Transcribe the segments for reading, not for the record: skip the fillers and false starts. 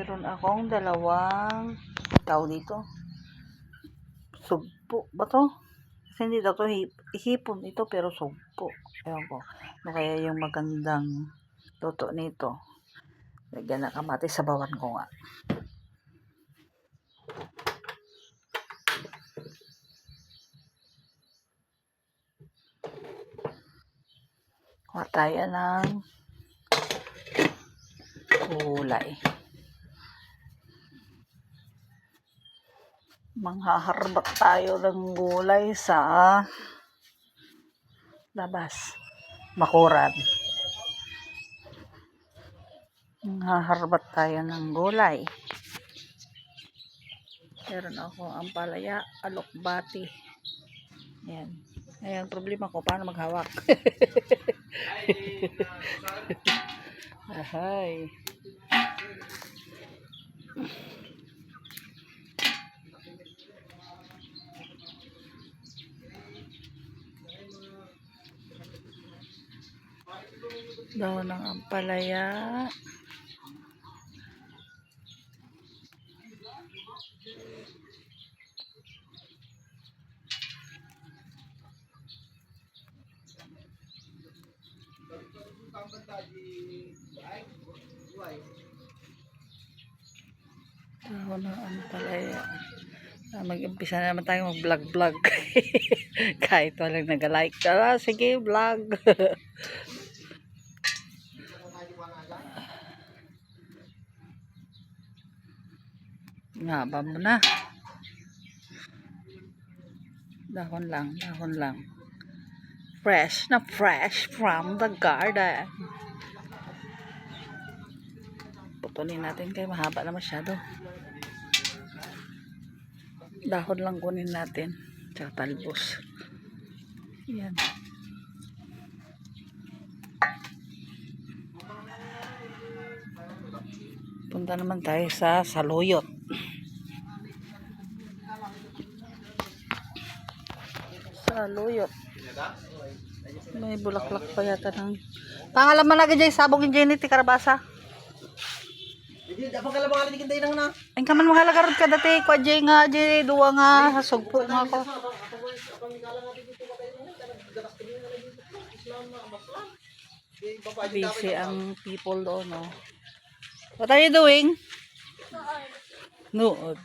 Meron akong dalawang tao dito. Sugpo ba to? Kasi hindi daw to hipon ito pero sugpo. Ewan ko. Ano kaya yung magandang luto nito? Lagyan na kamatis sa bawan ko nga. Kuha tayo ng gulay. Manghaharbat tayo ng gulay sa labas. Makuran. Manghaharbat tayo ng gulay. Meron ako ang palaya, alokbati. Yan. Ayan, problema ko, paano maghawak? Ahay. Daon ng ampalaya. Daon ng ampalaya. Mag-umpisa na naman tayo mag-vlog-vlog. Kahit walang nag-like. Sige, vlog. Ngaba mo na. Dahon lang, dahon lang. Fresh na fresh from the garden. Putulin natin kaya mahaba na masyado. Dahon lang kunin natin. Tsaka talbos. Yan. Punta naman tayo sa saluyot. Saluyot. May bulaklak pa yata ng... Pangalan man lagi dyan, sabog yung Jenny, ti karabasa. Ang kaman mahalagarod ka dati, kwa dyan nga, dyan, duwa nga, sugpo nga ko. Busy ang people doon, no? What are you doing? Nood.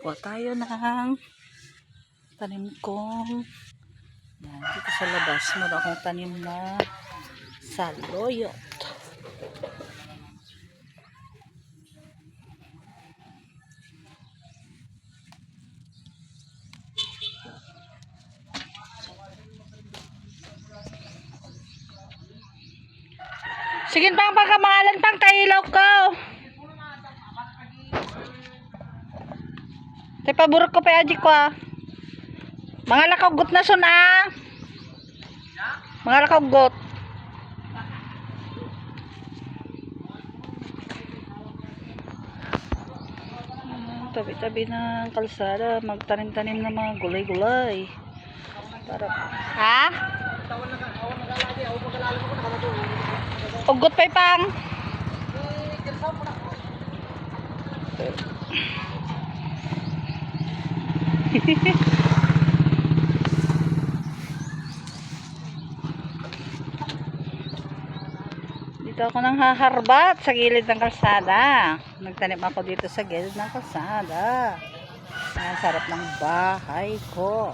Kuha tayo ng tanim kong yan, dito sa labas. Meron akong tanim na saluyot. Sige pang pagkamalan pang tahilaw ko. Tay paborok ko pa aji ko ah. Mga lakagot na son ah. Mga lakagot. Tabi-tabi ng kalsada, magtanim-tanim ng mga gulay-gulay. Para ha? Ugot pa pang. Dito ako nang haharbat sa gilid ng kalsada. Nagtanim ako dito sa gilid ng kalsada. Ang sarap ng bahay ko.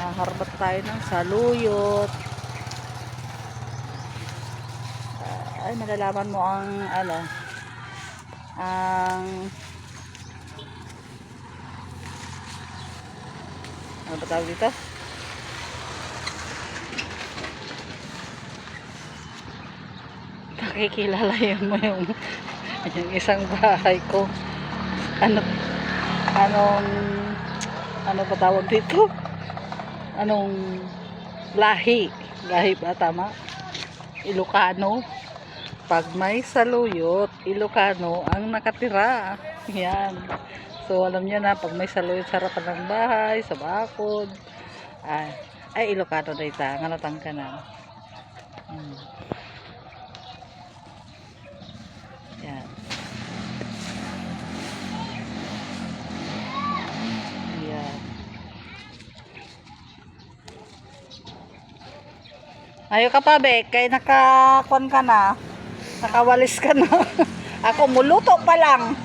Haharbat tayo ng saluyot. Ay, malalaman mo ang ano ba tawag dito? Nakikilala mo yung isang bahay ko. Ano ba tawag dito? Anong lahi ba tama? Ilocano. Pag may saluyot, Ilocano ang nakatira. Yan. So alam niyo na pag may saluyot sa harapan ng bahay, sa bakod, ay Ilocano na ita, ngalatang ka na. Ayo ka pa, Bek. Kay nakakuan ka na. Nakawalis ka na. Ako muluto pa lang.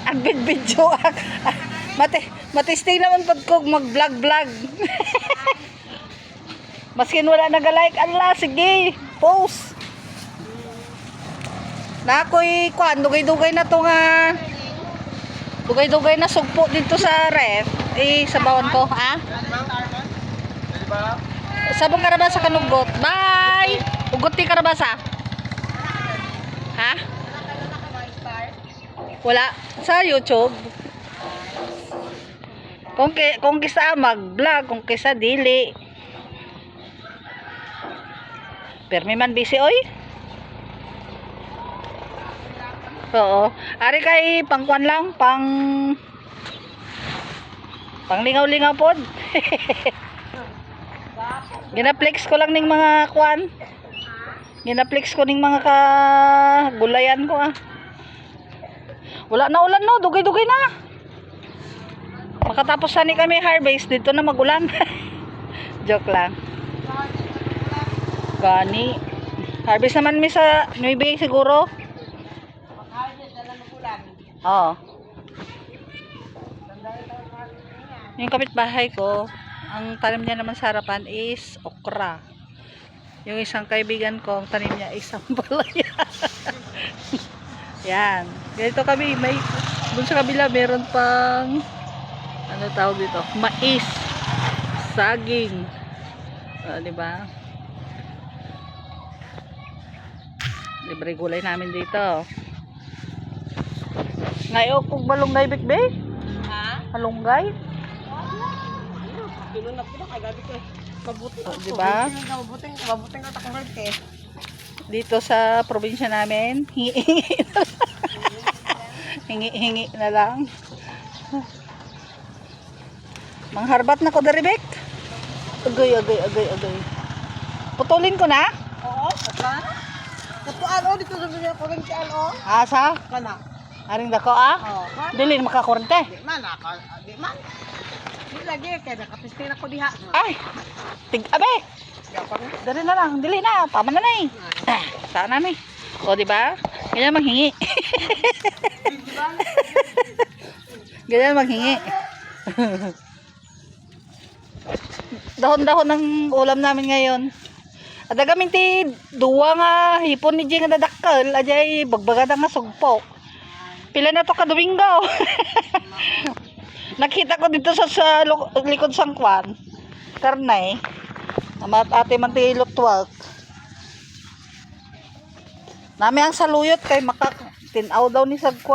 Ang video. Matisting naman pag kog mag-vlog. Maskin wala nag-like. Allah, sige. Post. Na ako'y kuan. Dugay-dugay na to nga. Dugay-dugay na sugpo dito sa ref. Sa bawon ko. Ha? Sabong karabasa kanugot. Bye! Ugot ti karabasa. Ha? Wala. Sa YouTube. Kung kisa mag-vlog, kung kisa dili. Permi man busy oy. Oo. Ari kay pangkuan lang, panglingaw-lingaw pod. Ginaplex ko lang ning mga kuan. Ginaplex ko ning mga gulayan ko ah. Wala na ulan no, dugay-dugay na. Makatapos na ni kami harvest dito na magulan. Joke lang. Gani. Harvest naman mi sa Nueve siguro. Mag-harvest na lang magulan. Oo. Yung kapitbahay ko, ang tanim niya naman sa harapan is okra. Yung isang kaibigan ko, ang tanim niya is ampalaya. Yan. Ganito kami, may dun sa kabila meron pang ano tawag dito? Mais. Saging. Di ba? Libre gulay namin dito. Ngayon, kung malunggay bikbe? Ha? Malunggay? Kilo na po na kagabi ko eh. Mabuti na Di ba? Mabuting ka takong eh. Dito sa probinsya namin, hingi-hingi na lang. Hingi-hingi na lang. Mangharbat na ko daribek. Agay. Putulin ko na? Oo, apa? Katuan o, dito sa mga kurintian o. Asa? Kana. Aring dako ah? Oo. Dili na makakurente. Di man, di man. Di lagi, kaya nakapistin ako diha. Ay! Abe! Yapang. Dari na lang, dili na. Tama na na eh. Sana na eh. O, diba? Ganyan manghingi. Ganyan manghingi. Dahon-dahon ng ulam namin ngayon. At agamin ti duwa nga hipon ni Jing nga dadakkel. Ajay bagbagada nga sugpo. Pila na to ka Domingo. Nakita ko dito sa likod sang kwan. Karnay. Amat ate man ti lutwag. Nami ang saluyot kay tinaw daw ni sagkwan.